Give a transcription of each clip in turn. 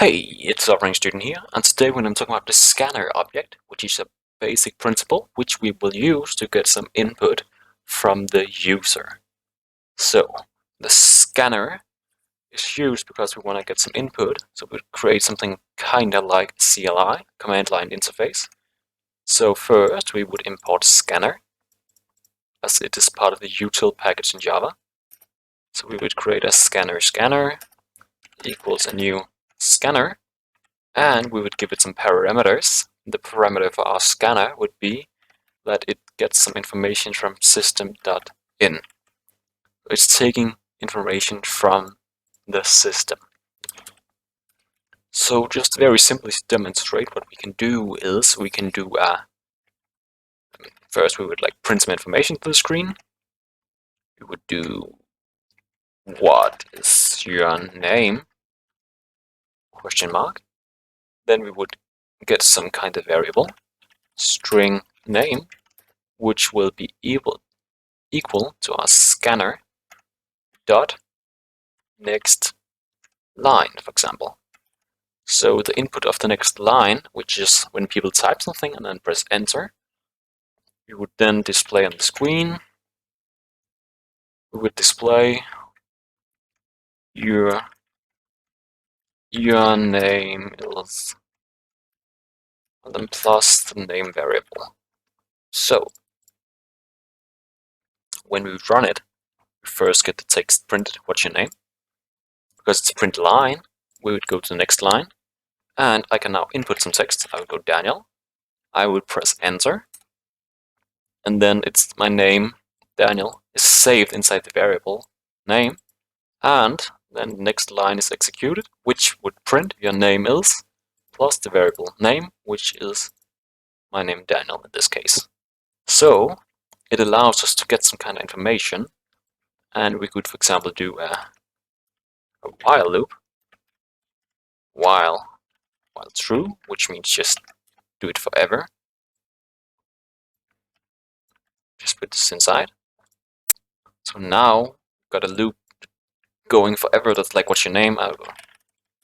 Hey, it's Operating Student here, and today we're going to talk about the scanner object, which is a basic principle which we will use to get some input from the user. So, the scanner is used because we want to get some input, so we create something kind of like CLI, command line interface. So first we would import scanner, as it is part of the util package in Java. So we would create a scanner equals a new scanner, and we would give it some parameters. The parameter for our scanner would be that it gets some information from system.in. It's taking information from the system. So just very simply to demonstrate, what we can do is we can do first we would print some information to the screen. We would do what is your name ? Then we would get some kind of variable, string name, which will be equal to our scanner dot next line, for example. So the input of the next line, which is when people type something and then press enter, we would then display on the screen. We would display your name is, and then plus the name variable. So when we run it, we first get the text printed, what's your name? Because it's a print line, we would go to the next line, and I can now input some text. I would go Daniel, I would press enter, and then it's my name, Daniel, is saved inside the variable name, and then the next line is executed, which would print your name is plus the variable name, which is my name, Daniel, in this case. So it allows us to get some kind of information, and we could, for example, do a while loop, while true, which means just do it forever. Just put this inside. So now we've got a loop going forever. That's like, what's your name? I'll go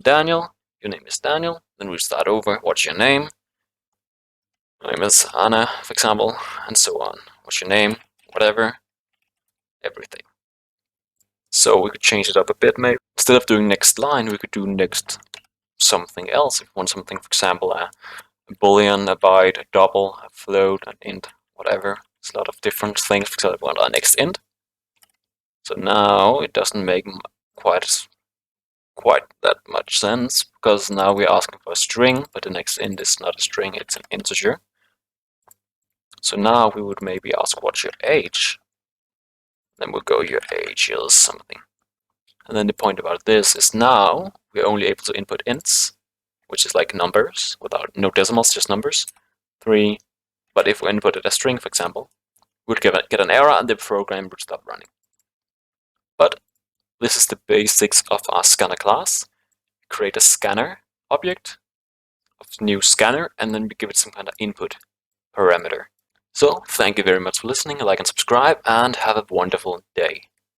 Daniel, your name is Daniel. Then we start over, what's your name? My name is Anna, for example, and so on. What's your name? Whatever, everything. So we could change it up a bit, maybe. Instead of doing next line, we could do next something else. If we want something, for example, a boolean, a byte, a double, a float, an int, whatever. There's a lot of different things. For example, we want our next int. So now it doesn't make quite that much sense, because now we're asking for a string, but the next int is not a string, it's an integer. So now we would maybe ask, what's your age? Then we'll go, your age is something. And then the point about this is now we're only able to input ints, which is like numbers without no decimals, just numbers. 3. But if we inputted a string, for example, we'd get an error and the program would stop running. But this is the basics of our scanner class. Create a scanner object of new scanner, and then we give it some kind of input parameter. So thank you very much for listening, like and subscribe, and have a wonderful day.